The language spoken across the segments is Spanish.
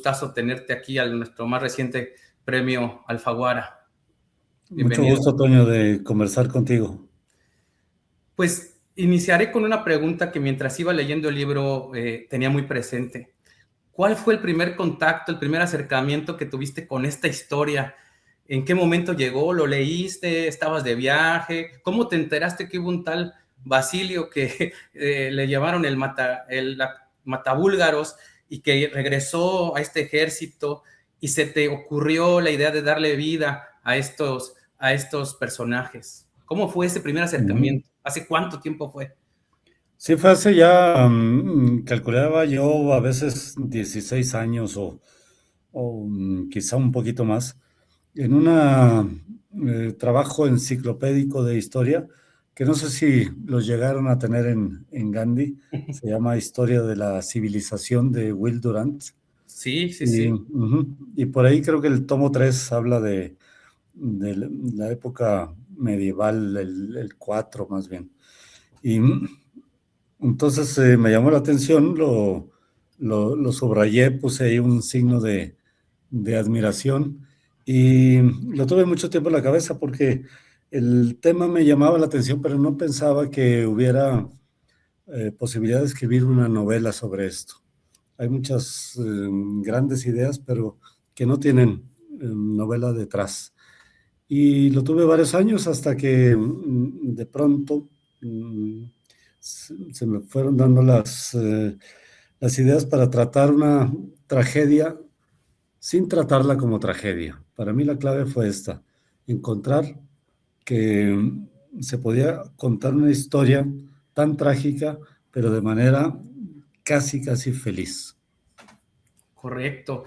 gustazo tenerte aquí a nuestro más reciente premio Alfaguara. Mucho Bienvenido. gusto, Toño, de conversar contigo. Pues iniciaré con una pregunta que mientras iba leyendo el libro tenía muy presente. ¿Cuál fue el primer contacto, el primer acercamiento que tuviste con esta historia? ¿En qué momento llegó? ¿Lo leíste? ¿Estabas de viaje? ¿Cómo te enteraste que hubo un tal Basilio que le llamaron el matabúlgaros y que regresó a este ejército y se te ocurrió la idea de darle vida a estos personajes? ¿Cómo fue ese primer acercamiento? ¿Hace cuánto tiempo fue? Sí, fue hace ya, calculaba yo a veces 16 años o quizá un poquito más, en un trabajo enciclopédico de historia, que no sé si los llegaron a tener en Gandhi, se llama Historia de la Civilización de Will Durant. Sí, sí, Y, sí. y por ahí creo que el tomo 3 habla de la época medieval, el 4 más bien. Y entonces me llamó la atención, lo subrayé, puse ahí un signo de admiración y lo tuve mucho tiempo en la cabeza porque el tema me llamaba la atención, pero no pensaba que hubiera posibilidad de escribir una novela sobre esto. Hay muchas grandes ideas, pero que no tienen novela detrás. Y lo tuve varios años hasta que de pronto se me fueron dando las ideas para tratar una tragedia sin tratarla como tragedia. Para mí la clave fue esta, encontrar que se podía contar una historia tan trágica, pero de manera casi feliz. Correcto.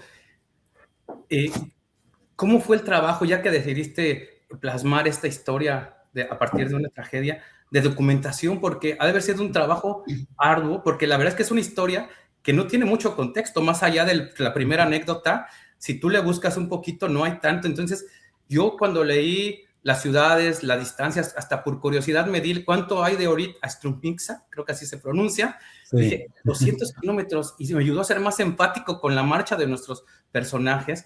¿Cómo fue el trabajo, ya que decidiste plasmar esta historia a partir de una tragedia, de documentación? Porque ha de haber sido un trabajo arduo, porque la verdad es que es una historia que no tiene mucho contexto, más allá de la primera anécdota. Si tú le buscas un poquito, no hay tanto. Entonces, yo cuando leí las ciudades, las distancias, hasta por curiosidad medí cuánto hay de Orit a Strumixa, creo que así se pronuncia. Sí. Dije, 200 kilómetros, y me ayudó a ser más empático con la marcha de nuestros personajes.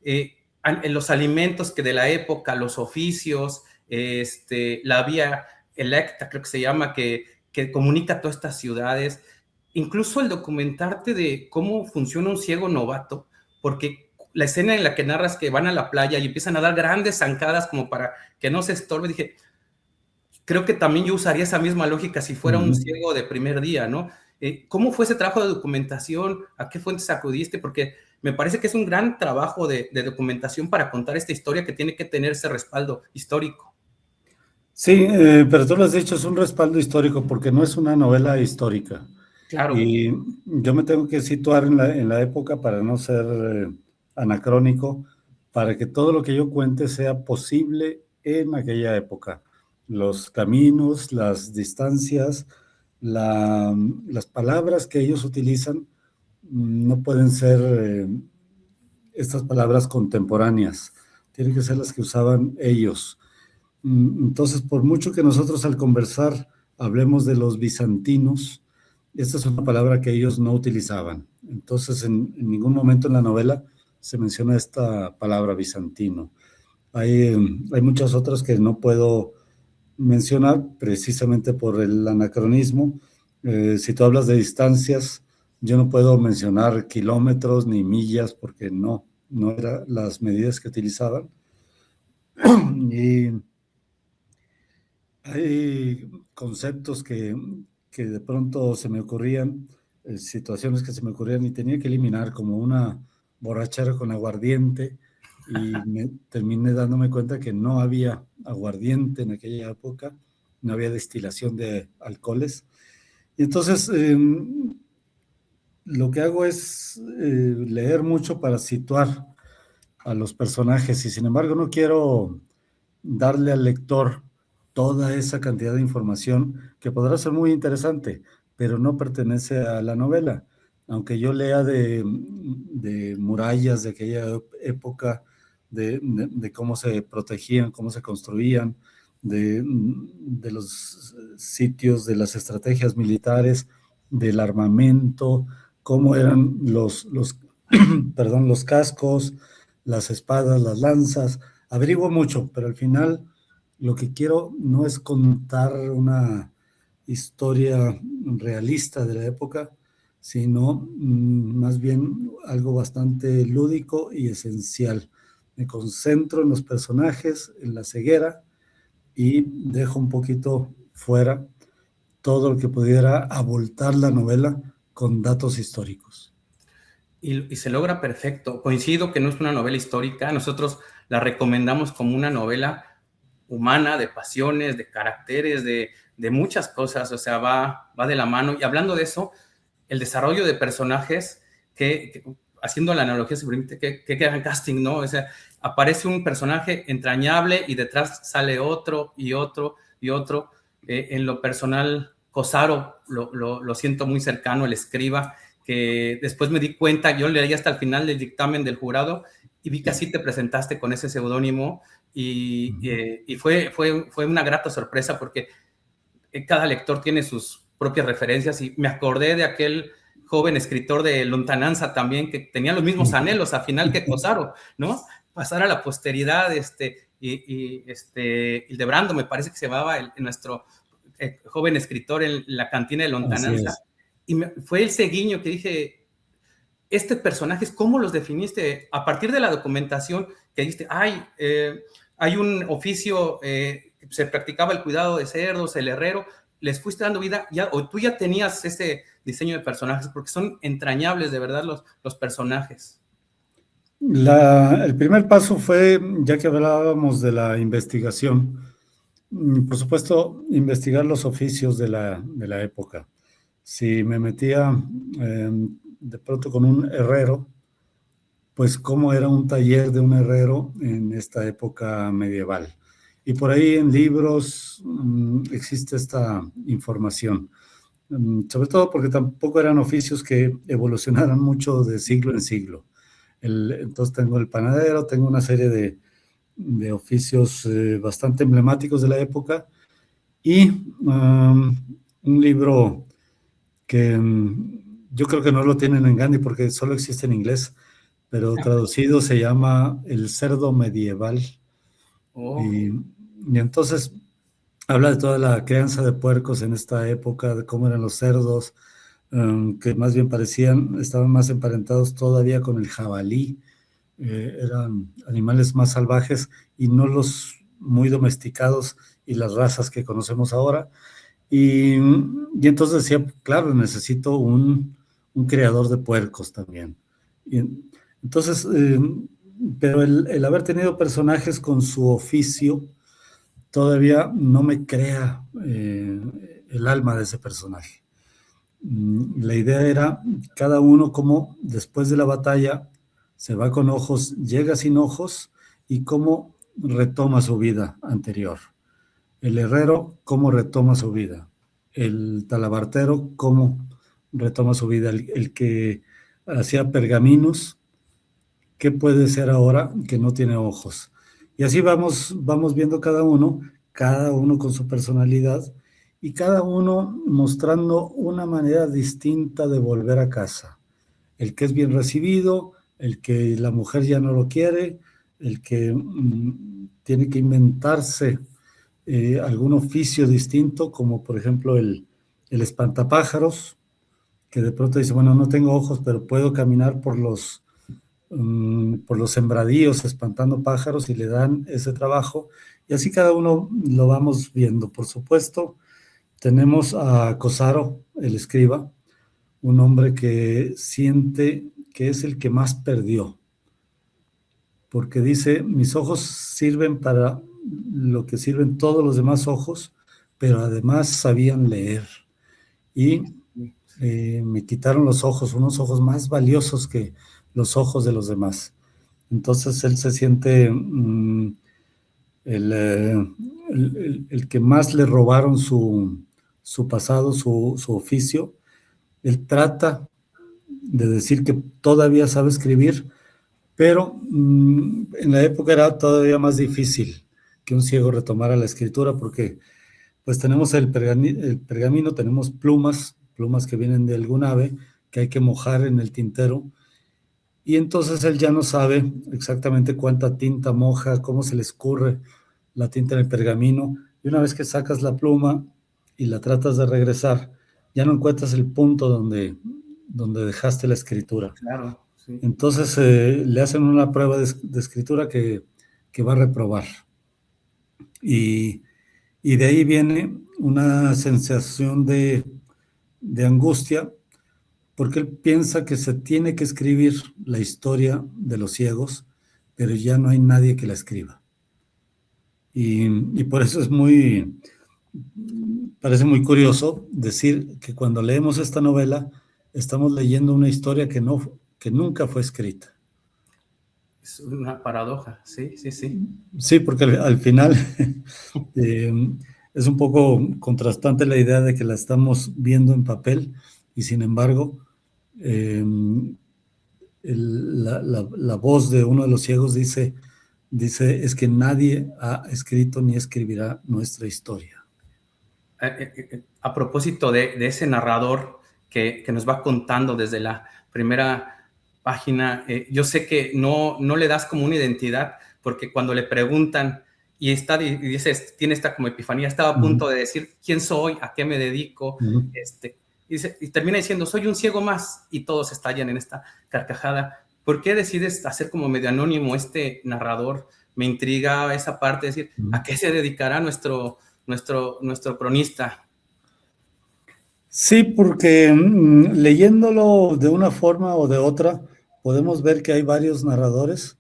En los alimentos que de la época, los oficios, la vía electa, creo que se llama, que comunica todas estas ciudades, incluso el documentarte de cómo funciona un ciego novato, porque la escena en la que narras que van a la playa y empiezan a dar grandes zancadas como para que no se estorbe, dije, creo que también yo usaría esa misma lógica si fuera un ciego de primer día, ¿no? ¿Cómo fue ese trabajo de documentación? ¿A qué fuentes acudiste? Porque me parece que es un gran trabajo de documentación para contar esta historia que tiene que tener ese respaldo histórico. Sí, pero tú lo has dicho, es un respaldo histórico porque no es una novela histórica. Claro. Y yo me tengo que situar en la época para no ser anacrónico, para que todo lo que yo cuente sea posible en aquella época. Los caminos, las distancias, las palabras que ellos utilizan no pueden ser estas palabras contemporáneas, tienen que ser las que usaban ellos. Entonces, por mucho que nosotros al conversar hablemos de los bizantinos, esta es una palabra que ellos no utilizaban. Entonces, en ningún momento en la novela se menciona esta palabra bizantino. Hay muchas otras que no puedo mencionar precisamente por el anacronismo. Si tú hablas de distancias, yo no puedo mencionar kilómetros ni millas porque no eran las medidas que utilizaban. Y hay conceptos que de pronto se me ocurrían, situaciones que se me ocurrían y tenía que eliminar, como una borrachera con aguardiente, y me terminé dándome cuenta que no había aguardiente en aquella época, no había destilación de alcoholes. Y entonces lo que hago es leer mucho para situar a los personajes y sin embargo no quiero darle al lector toda esa cantidad de información que podrá ser muy interesante, pero no pertenece a la novela. Aunque yo lea de murallas de aquella época, de cómo se protegían, cómo se construían, de los sitios, de las estrategias militares, del armamento, cómo eran perdón, los cascos, las espadas, las lanzas. Averiguo mucho, pero al final lo que quiero no es contar una historia realista de la época, sino más bien algo bastante lúdico y esencial. Me concentro en los personajes, en la ceguera, y dejo un poquito fuera todo lo que pudiera abultar la novela con datos históricos. Y se logra perfecto. Coincido que no es una novela histórica, nosotros la recomendamos como una novela humana, de pasiones, de caracteres, de muchas cosas, o sea, va de la mano. Y hablando de eso, el desarrollo de personajes, haciendo la analogía, se permite, que gran casting, ¿no? O sea, aparece un personaje entrañable y detrás sale otro y otro y otro. En lo personal, Cosaro lo siento muy cercano, el escriba, que después me di cuenta, yo leí hasta el final del dictamen del jurado y vi que así te presentaste con ese seudónimo y fue una grata sorpresa porque cada lector tiene sus propias referencias y me acordé de aquel joven escritor de Lontananza también que tenía los mismos anhelos al final que Cosaro, ¿no? Pasar a la posteridad, Hildebrando, me parece que se llamaba nuestro joven escritor en la cantina de Lontananza. Y fue ese guiño que dije, este personaje, ¿cómo los definiste? A partir de la documentación que dijiste, hay un oficio, se practicaba el cuidado de cerdos, el herrero, les fuiste dando vida, o tú ya tenías ese diseño de personajes, porque son entrañables de verdad los personajes. El primer paso fue, ya que hablábamos de la investigación, por supuesto, investigar los oficios de la época. Si me metía de pronto con un herrero, pues cómo era un taller de un herrero en esta época medieval. Y por ahí en libros existe esta información, sobre todo porque tampoco eran oficios que evolucionaran mucho de siglo en siglo. Entonces tengo el panadero, tengo una serie de oficios bastante emblemáticos de la época y un libro que yo creo que no lo tienen en Gandhi porque solo existe en inglés, pero traducido se llama El cerdo medieval. Oh. Y entonces habla de toda la crianza de puercos en esta época, de cómo eran los cerdos, que más bien estaban más emparentados todavía con el jabalí, eran animales más salvajes y no los muy domesticados y las razas que conocemos ahora. Y entonces decía, claro, necesito un criador de puercos también. Y entonces, pero el haber tenido personajes con su oficio todavía no me crea el alma de ese personaje. La idea era cada uno como después de la batalla se va con ojos, llega sin ojos y cómo retoma su vida anterior. El herrero, cómo retoma su vida. El talabartero, cómo retoma su vida. El que hacía pergaminos, ¿qué puede ser ahora que no tiene ojos? Y así vamos viendo cada uno con su personalidad y cada uno mostrando una manera distinta de volver a casa. El que es bien recibido, el que la mujer ya no lo quiere, el que tiene que inventarse algún oficio distinto, como por ejemplo el espantapájaros, que de pronto dice, bueno, no tengo ojos, pero puedo caminar por los sembradíos espantando pájaros y le dan ese trabajo. Y así cada uno lo vamos viendo. Por supuesto, tenemos a Cosaro, el escriba, un hombre que siente que es el que más perdió, porque dice, mis ojos sirven para lo que sirven todos los demás ojos, pero además sabían leer. Y me quitaron los ojos, unos ojos más valiosos que los ojos de los demás. Entonces él se siente el que más le robaron su pasado, su oficio. Él trata de decir que todavía sabe escribir, pero en la época era todavía más difícil que un ciego retomara la escritura porque pues tenemos el pergamino, tenemos plumas que vienen de algún ave que hay que mojar en el tintero y entonces él ya no sabe exactamente cuánta tinta moja, cómo se le escurre la tinta en el pergamino, y una vez que sacas la pluma y la tratas de regresar, ya no encuentras el punto donde dejaste la escritura. Claro, sí. Entonces le hacen una prueba de escritura que va a reprobar. Y de ahí viene una sensación de angustia, porque él piensa que se tiene que escribir la historia de los ciegos, pero ya no hay nadie que la escriba. Y por eso parece muy curioso decir que cuando leemos esta novela, estamos leyendo una historia que nunca fue escrita. Es una paradoja, sí, sí, sí. Sí, porque al final es un poco contrastante la idea de que la estamos viendo en papel y sin embargo la voz de uno de los ciegos dice, es que nadie ha escrito ni escribirá nuestra historia. A propósito de ese narrador que nos va contando desde la primera página, yo sé que no le das como una identidad, porque cuando le preguntan y dice, tiene esta como epifanía, estaba a punto de decir quién soy, a qué me dedico, y termina diciendo, soy un ciego más, y todos estallan en esta carcajada. ¿Por qué decides hacer como medio anónimo este narrador? Me intriga esa parte, es decir, ¿a qué se dedicará nuestro cronista? Sí, porque leyéndolo de una forma o de otra, podemos ver que hay varios narradores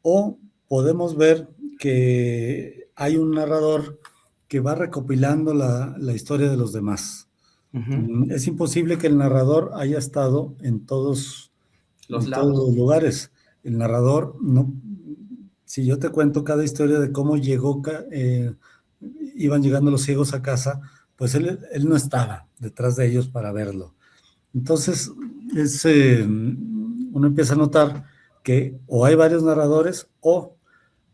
o podemos ver que hay un narrador que va recopilando la historia de los demás. Es imposible que el narrador haya estado en todos los lugares. El narrador, no, si yo te cuento cada historia de cómo iban llegando los ciegos a casa, pues él no estaba detrás de ellos para verlo. Entonces, uno empieza a notar que o hay varios narradores o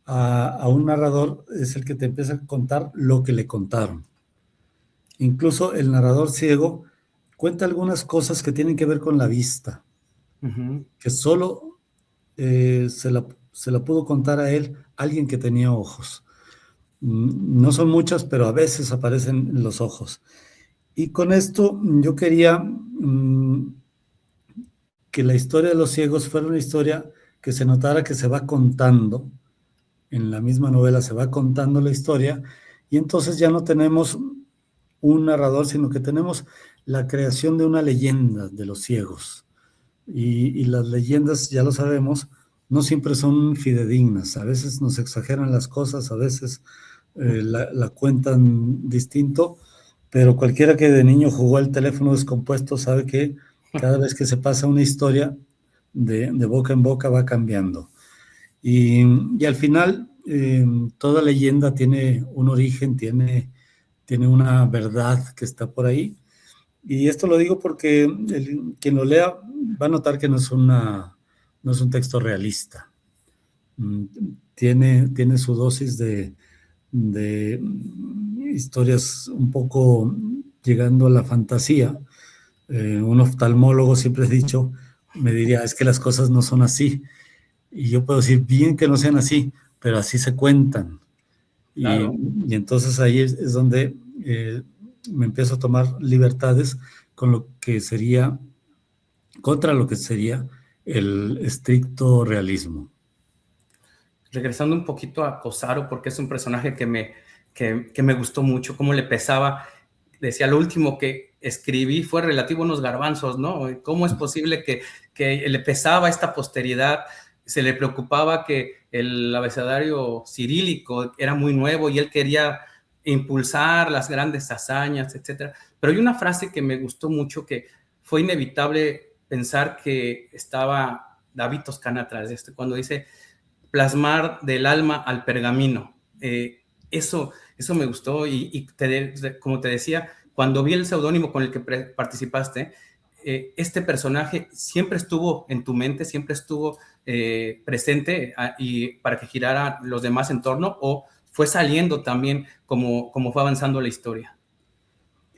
a un narrador es el que te empieza a contar lo que le contaron. Incluso el narrador ciego cuenta algunas cosas que tienen que ver con la vista, que solo se la pudo contar a él alguien que tenía ojos. No son muchas, pero a veces aparecen los ojos. Y con esto yo quería que la historia de los ciegos fuera una historia que se notara que se va contando, en la misma novela se va contando la historia, y entonces ya no tenemos un narrador, sino que tenemos la creación de una leyenda de los ciegos. Y las leyendas, ya lo sabemos, no siempre son fidedignas, a veces nos exageran las cosas, a veces la cuentan distinto, pero cualquiera que de niño jugó al teléfono descompuesto sabe que cada vez que se pasa una historia de boca en boca va cambiando. Y al final toda leyenda tiene un origen, tiene una verdad que está por ahí. Y esto lo digo porque quien lo lea va a notar que no es un texto realista. Tiene su dosis de historias un poco llegando a la fantasía. Un oftalmólogo, siempre he dicho, me diría, es que las cosas no son así. Y yo puedo decir, bien que no sean así, pero así se cuentan. Claro. Y entonces ahí es donde me empiezo a tomar libertades con lo que sería, contra lo que sería el estricto realismo. Regresando un poquito a Cosaro, porque es un personaje que me gustó mucho, cómo le pesaba. Decía, lo último que escribí fue relativo a unos garbanzos, ¿no? ¿Cómo es posible que le pesaba esta posteridad? Se le preocupaba que el abecedario cirílico era muy nuevo y él quería impulsar las grandes hazañas, etcétera. Pero hay una frase que me gustó mucho, que fue inevitable pensar que estaba David Toscana atrás de esto, cuando dice plasmar del alma al pergamino. Eso me gustó y como te decía, cuando vi el seudónimo con el que participaste, este personaje siempre estuvo en tu mente, siempre estuvo presente y para que girara los demás en torno, o fue saliendo también como fue avanzando la historia.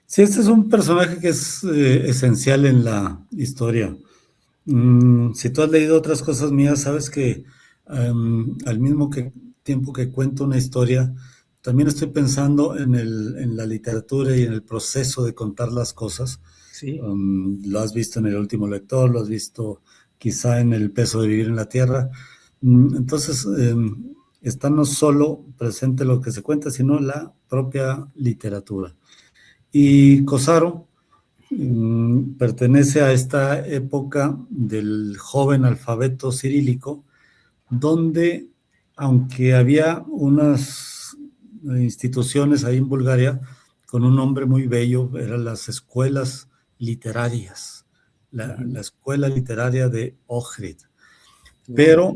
Sí, este es un personaje que es esencial en la historia. Si tú has leído otras cosas mías, sabes que al mismo tiempo que cuento una historia, también estoy pensando en la literatura y en el proceso de contar las cosas. Sí, Lo has visto en El último lector, lo has visto quizá en El peso de vivir en la tierra. Entonces, está no solo presente lo que se cuenta, sino la propia literatura. Y Cosaro pertenece a esta época del joven alfabeto cirílico, donde, aunque había unas instituciones ahí en Bulgaria con un nombre muy bello, eran las escuelas literarias, la escuela literaria de Ohrid. wow, Pero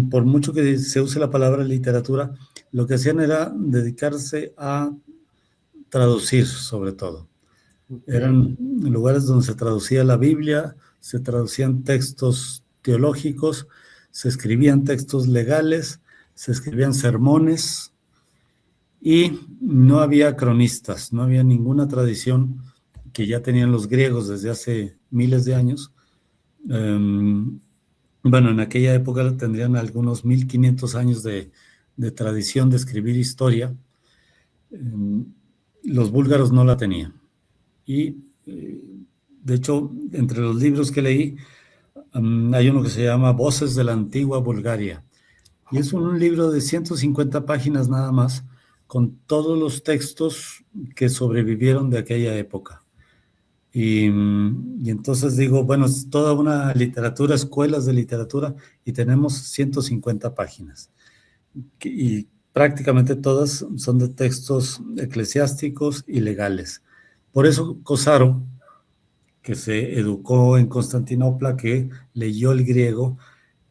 por mucho que se use la palabra literatura, lo que hacían era dedicarse a traducir sobre todo. ok, Eran lugares donde se traducía la Biblia, se traducían textos teológicos, se escribían textos legales, se escribían sermones y no había cronistas, no había ninguna tradición que ya tenían los griegos desde hace miles de años. Bueno, en aquella época tendrían algunos 1500 años de tradición de escribir historia. Los búlgaros no la tenían. Y de hecho, entre los libros que leí, hay uno que se llama Voces de la Antigua Bulgaria. Y es un libro de 150 páginas nada más, con todos los textos que sobrevivieron de aquella época. Y entonces digo, bueno, es toda una literatura, escuelas de literatura, y tenemos 150 páginas. Y prácticamente todas son de textos eclesiásticos y legales. Por eso Cosaro, que se educó en Constantinopla, que leyó el griego,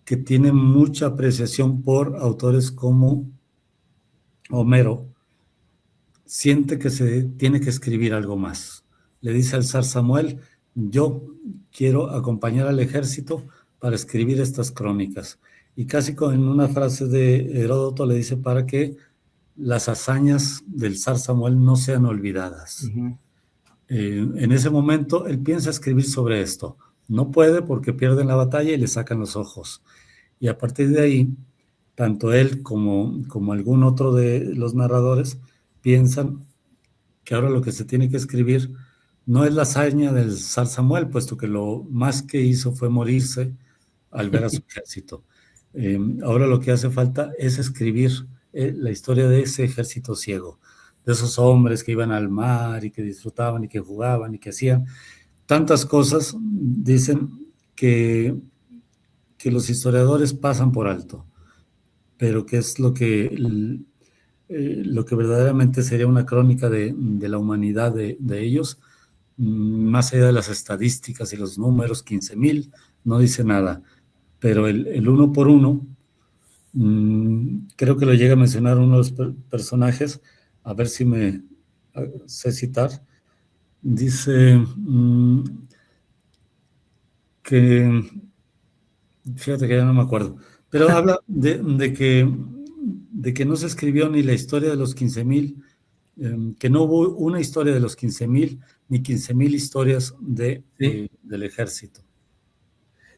que tiene mucha apreciación por autores como Homero, siente que se tiene que escribir algo más. Le dice al zar Samuel, yo quiero acompañar al ejército para escribir estas crónicas. Y casi en una frase de Heródoto le dice para que las hazañas del zar Samuel no sean olvidadas. En ese momento él piensa escribir sobre esto. No puede porque pierden la batalla y le sacan los ojos. Y a partir de ahí, tanto él como algún otro de los narradores piensan que ahora lo que se tiene que escribir no es la hazaña del zar Samuel, puesto que lo más que hizo fue morirse al ver a su ejército. Ahora lo que hace falta es escribir la historia de ese ejército ciego, de esos hombres que iban al mar y que disfrutaban y que jugaban y que hacían tantas cosas, dicen que, que los historiadores pasan por alto, pero que es lo que verdaderamente sería una crónica de la humanidad de ellos, más allá de las estadísticas y los números, 15,000, no dice nada, pero el uno por uno, creo que lo llega a mencionar uno de los personajes, a ver si me sé citar, dice que, fíjate que ya no me acuerdo, pero habla de que no se escribió ni la historia de los 15,000, que no hubo una historia de los 15,000 ni 15,000 historias sí, del ejército.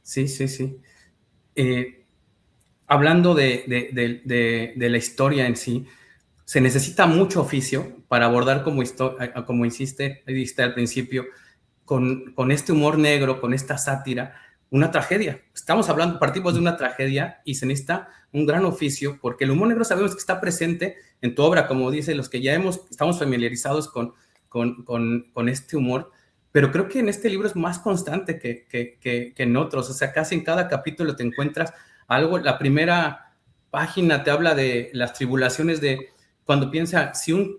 sí, sí, sí. Hablando de la historia en sí, se necesita mucho oficio para abordar, como dijiste al principio, con este humor negro, con esta sátira, una tragedia. Estamos hablando, partimos de una tragedia y se necesita un gran oficio, porque el humor negro sabemos que está presente en tu obra, como dicen los que ya estamos familiarizados con este humor, pero creo que en este libro es más constante que en otros, o sea, casi en cada capítulo te encuentras algo. La primera página te habla de las tribulaciones de cuando piensa, si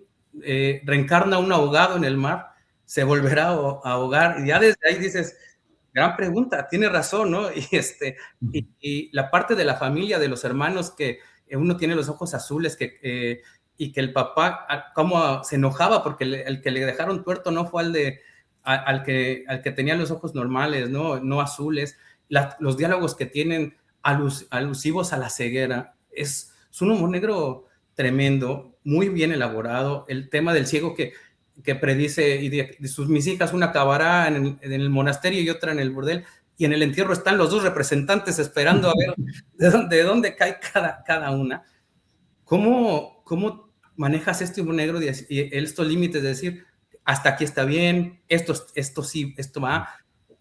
reencarna un ahogado en el mar, se volverá a ahogar. Y ya desde ahí dices, gran pregunta, tiene razón, ¿no? Y la parte de la familia, de los hermanos, que uno tiene los ojos azules, y que el papá, cómo se enojaba porque el que le dejaron tuerto no fue al que tenía los ojos normales, no azules. Los diálogos que tienen alusivos a la ceguera, es un humor negro tremendo, muy bien elaborado. El tema del ciego que predice, y mis hijas, una acabará en el monasterio y otra en el burdel, y en el entierro están los dos representantes esperando a ver de dónde cae cada una. ¿Cómo manejas este humor negro y estos límites de decir, hasta aquí está bien, esto sí, esto va,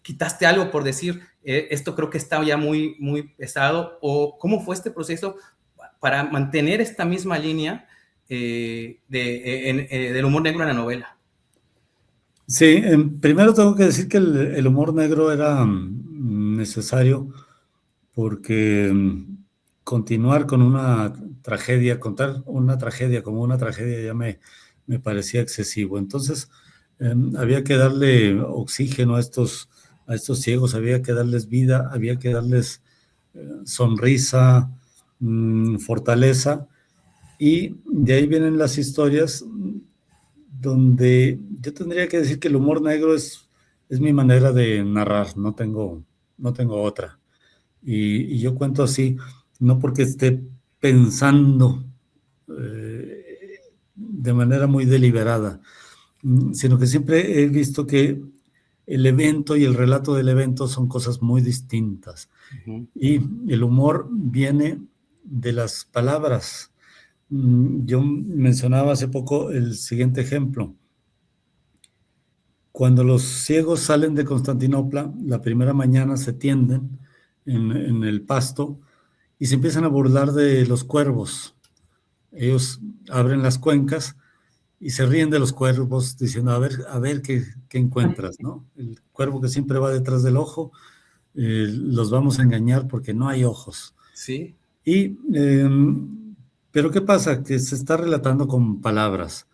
quitaste algo por decir, esto creo que está ya muy, muy pesado, o cómo fue este proceso para mantener esta misma línea del humor negro en la novela? Sí, primero tengo que decir que el humor negro era necesario porque continuar con una tragedia, contar una tragedia como una tragedia ya me parecía excesivo. Entonces, había que darle oxígeno a estos ciegos, había que darles vida, había que darles sonrisa, fortaleza, y de ahí vienen las historias donde yo tendría que decir que el humor negro es mi manera de narrar, no tengo otra. Y yo cuento así, no porque esté pensando de manera muy deliberada, sino que siempre he visto que el evento y el relato del evento son cosas muy distintas. Uh-huh. Y el humor viene de las palabras. Yo mencionaba hace poco el siguiente ejemplo. Cuando los ciegos salen de Constantinopla, la primera mañana se tienden en el pasto y se empiezan a burlar de los cuervos. Ellos abren las cuencas y se ríen de los cuervos diciendo, a ver qué encuentras, ¿no? El cuervo que siempre va detrás del ojo, los vamos a engañar porque no hay ojos. Sí. Pero ¿qué pasa? Que se está relatando con palabras,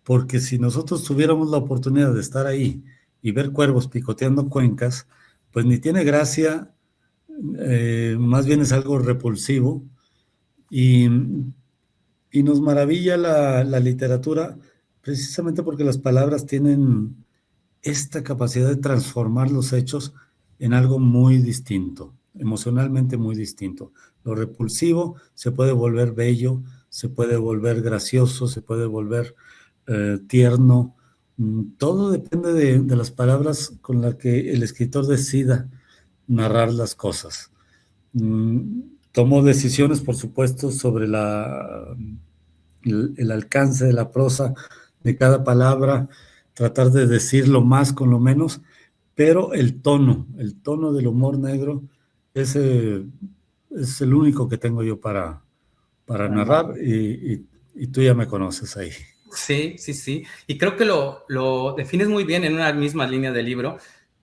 porque si nosotros tuviéramos la oportunidad de estar ahí y ver cuervos picoteando cuencas, pues ni tiene gracia, más bien es algo repulsivo, y nos maravilla la literatura precisamente porque las palabras tienen esta capacidad de transformar los hechos en algo muy distinto, emocionalmente muy distinto. Lo repulsivo se puede volver bello, se puede volver gracioso, se puede volver tierno. Todo depende de las palabras con las que el escritor decida narrar las cosas. Tomó decisiones, por supuesto, sobre el alcance de la prosa de cada palabra, tratar de decir lo más con lo menos, pero el tono del humor negro es el único que tengo yo para narrar, y tú ya me conoces ahí. Sí. Y creo que lo defines muy bien en una misma línea del libro,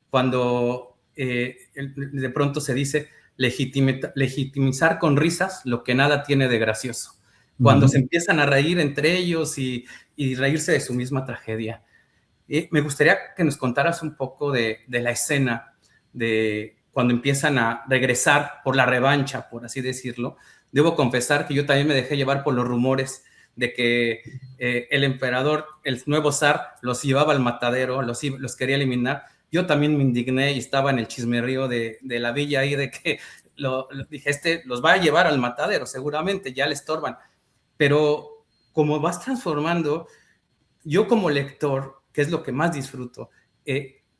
cuando de pronto se dice legitimizar con risas lo que nada tiene de gracioso. Cuando se empiezan a reír entre ellos y reírse de su misma tragedia. Me gustaría que nos contaras un poco de la escena, de cuando empiezan a regresar por la revancha, por así decirlo. Debo confesar que yo también me dejé llevar por los rumores de que el emperador, el nuevo zar, los llevaba al matadero, los quería eliminar. Yo también me indigné y estaba en el chismerío de la villa ahí, de que dije, los va a llevar al matadero, seguramente, ya le estorban. Pero como vas transformando, yo como lector, que es lo que más disfruto,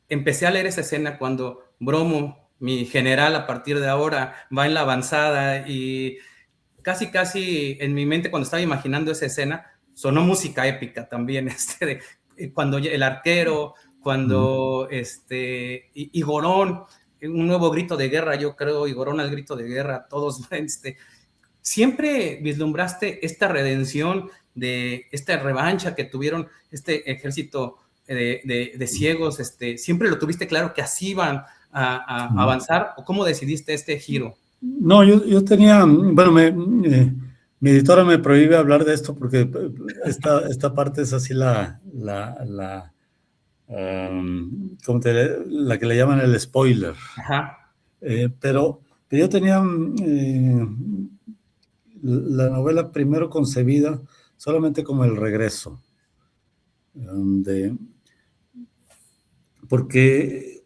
empecé a leer esa escena cuando Bromo, mi general a partir de ahora, va en la avanzada, y casi en mi mente, cuando estaba imaginando esa escena, sonó música épica también, cuando el arquero, cuando Igorón, un nuevo grito de guerra, yo creo, Igorón al grito de guerra, todos, siempre vislumbraste esta redención, de esta revancha que tuvieron este ejército de ciegos, ¿siempre lo tuviste claro que así iban a avanzar, o cómo decidiste este giro? No, yo tenía, bueno, mi editora me prohíbe hablar de esto porque esta parte es así la que le llaman el spoiler. Ajá. Pero yo tenía la novela primero concebida solamente como el regreso, porque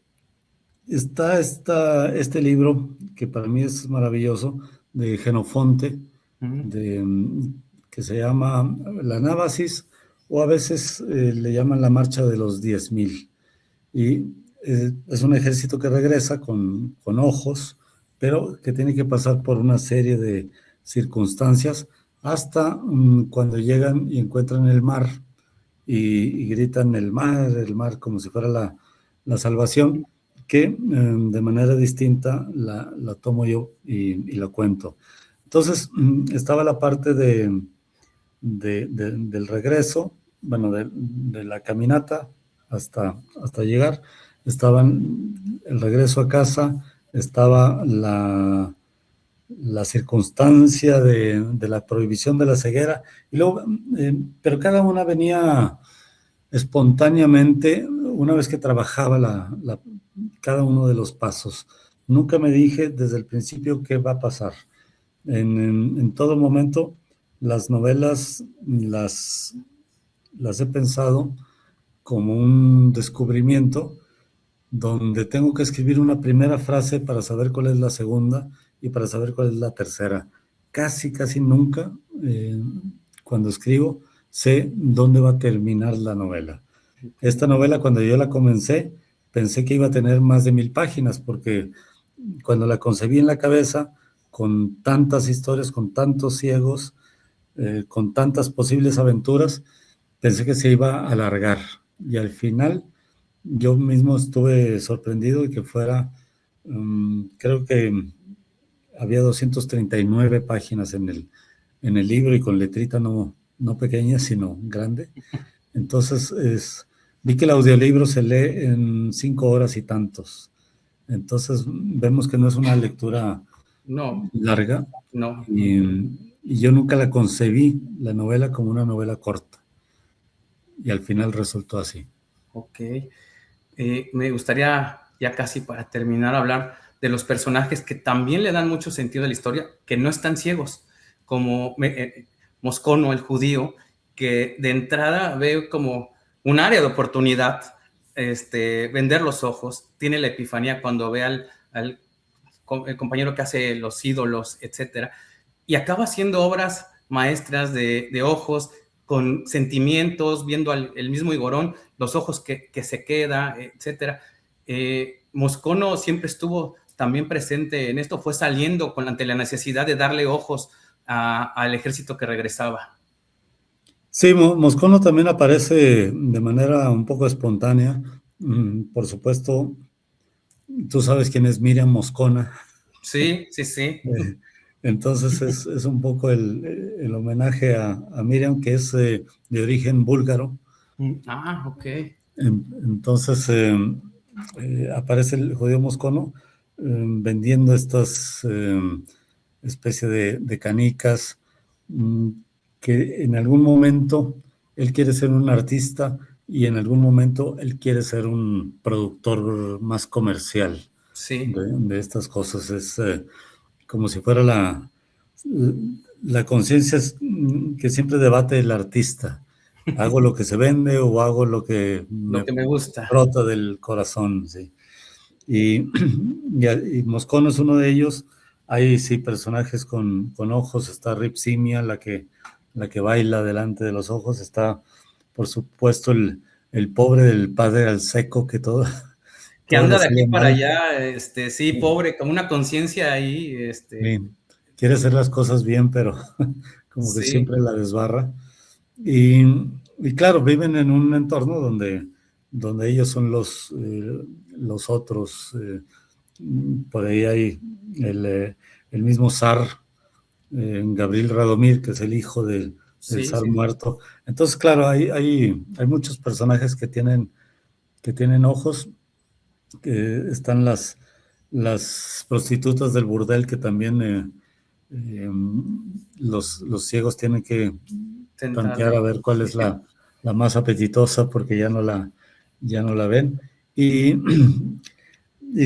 está este libro que para mí es maravilloso, de Jenofonte, que se llama La Anábasis, o a veces le llaman La Marcha de los 10,000. Y es un ejército que regresa con ojos, pero que tiene que pasar por una serie de circunstancias hasta cuando llegan y encuentran el mar y gritan el mar, como si fuera la salvación, que de manera distinta la tomo yo y la cuento. Entonces, estaba la parte del regreso, bueno, de la caminata hasta llegar, estaban el regreso a casa, estaba la circunstancia de la prohibición de la ceguera, y luego, pero cada una venía espontáneamente una vez que trabajaba cada uno de los pasos. Nunca me dije desde el principio qué va a pasar. En todo momento, las novelas las he pensado como un descubrimiento donde tengo que escribir una primera frase para saber cuál es la segunda y para saber cuál es la tercera. Casi nunca, cuando escribo, sé dónde va a terminar la novela. Esta novela, cuando yo la comencé, pensé que iba a tener más de 1000 páginas, porque cuando la concebí en la cabeza, con tantas historias, con tantos ciegos, con tantas posibles aventuras, pensé que se iba a alargar. Y al final, yo mismo estuve sorprendido de que fuera, creo que había 239 páginas en el libro, y con letrita no pequeña, sino grande. Entonces, vi que el audiolibro se lee en 5 horas y tantos. Entonces, vemos que no es una lectura larga. No. Y yo nunca la concebí, la novela, como una novela corta. Y al final resultó así. Ok. Me gustaría, ya casi para terminar, hablar de los personajes que también le dan mucho sentido a la historia, que no están ciegos, como Moscono, el judío, que de entrada ve como un área de oportunidad, vender los ojos, tiene la epifanía cuando ve el compañero que hace los ídolos, etcétera, y acaba haciendo obras maestras de ojos, con sentimientos, viendo el mismo Igorón, los ojos que se queda, etcétera. Moscono siempre estuvo también presente en esto, fue saliendo ante la necesidad de darle ojos al ejército que regresaba. Sí, Moscono también aparece de manera un poco espontánea. Por supuesto, tú sabes quién es Miriam Moscona. Sí. Entonces es un poco el homenaje a Miriam, que es de origen búlgaro. Ok. Entonces aparece el judío Moscono vendiendo estas especies de canicas, que en algún momento él quiere ser un artista y en algún momento él quiere ser un productor más comercial. Sí. De estas cosas. Es como si fuera la conciencia que siempre debate el artista. ¿Hago lo que se vende o hago lo que me gusta? Brota del corazón, sí. Y Moscono es uno de ellos. Hay sí personajes con ojos. Está Ripsimia, la que baila delante de los ojos. Está, por supuesto, el pobre del padre Alseco, que todo... que anda de aquí para allá, sí, pobre, como una conciencia ahí. Quiere hacer las cosas bien, pero como que siempre la desbarra. Y claro, viven en un entorno donde ellos son los otros. Por ahí hay el mismo zar, Gabriel Radomir, que es el hijo del zar muerto. Entonces, claro, hay muchos personajes que tienen ojos. Están las prostitutas del burdel, que también los ciegos tienen que tantear a ver cuál es la más apetitosa, porque ya no la ven. Y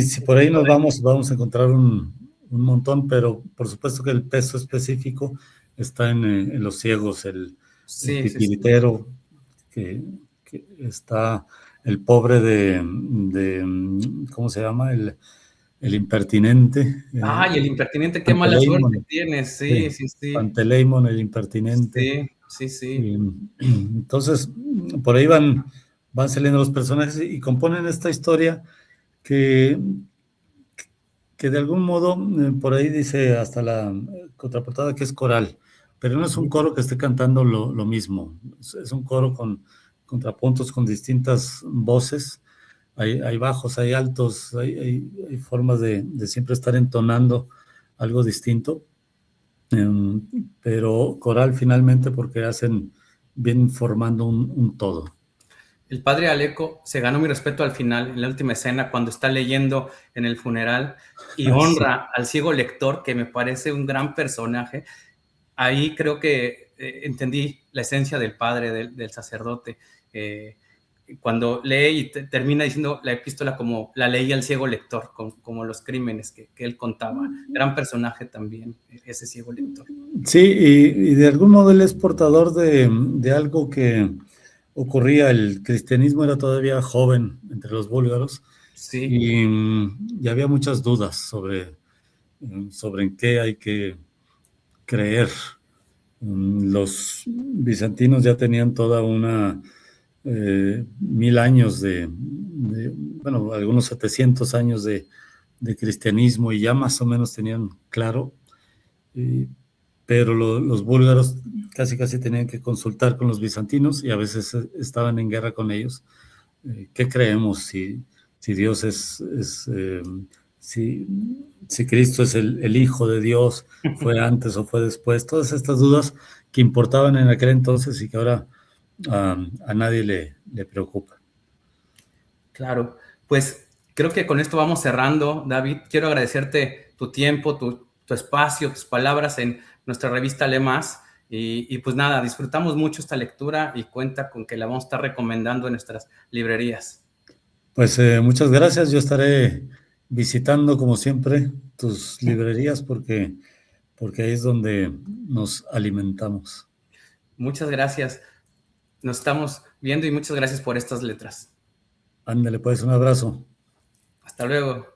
si por ahí nos vamos a encontrar un montón, pero por supuesto que el peso específico está en los ciegos, el titiritero, que está el pobre de ¿cómo se llama? El impertinente. Y el impertinente, qué mala suerte tiene, sí. Panteleimon, el impertinente. Sí. Entonces, por ahí van saliendo los personajes y componen esta historia que, que de algún modo, por ahí dice hasta la contraportada que es coral, pero no es un coro que esté cantando lo mismo, es un coro con contrapuntos, con distintas voces, hay bajos, hay altos, hay formas de siempre estar entonando algo distinto, pero coral finalmente porque vienen formando un todo. El padre Aleco se ganó mi respeto al final, en la última escena, cuando está leyendo en el funeral y Sí. honra al ciego lector, que me parece un gran personaje. Ahí creo que entendí la esencia del padre, del sacerdote. Cuando lee y termina diciendo la epístola como la leía el ciego lector, como los crímenes que él contaba. Gran personaje también, ese ciego lector. Sí, y de algún modo él es portador de algo que ocurría. El cristianismo era todavía joven entre los búlgaros Sí. y había muchas dudas sobre en qué hay que creer. Los bizantinos ya tenían toda una 1000 años bueno, algunos 700 años de cristianismo y ya más o menos tenían claro, pero los búlgaros casi tenían que consultar con los bizantinos y a veces estaban en guerra con ellos. ¿Qué creemos? Si Dios si, si Cristo es el Hijo de Dios, fue antes o fue después, todas estas dudas que importaban en aquel entonces y que ahora a nadie le preocupa. Claro, pues creo que con esto vamos cerrando, David. Quiero agradecerte tu tiempo, tu espacio, tus palabras en nuestra revista Le Más. Y pues nada, disfrutamos mucho esta lectura y cuenta con que la vamos a estar recomendando en nuestras librerías. Pues muchas gracias. Yo estaré visitando, como siempre, tus librerías porque ahí es donde nos alimentamos. Muchas gracias. Nos estamos viendo y muchas gracias por estas letras. Ándale, pues un abrazo. Hasta luego.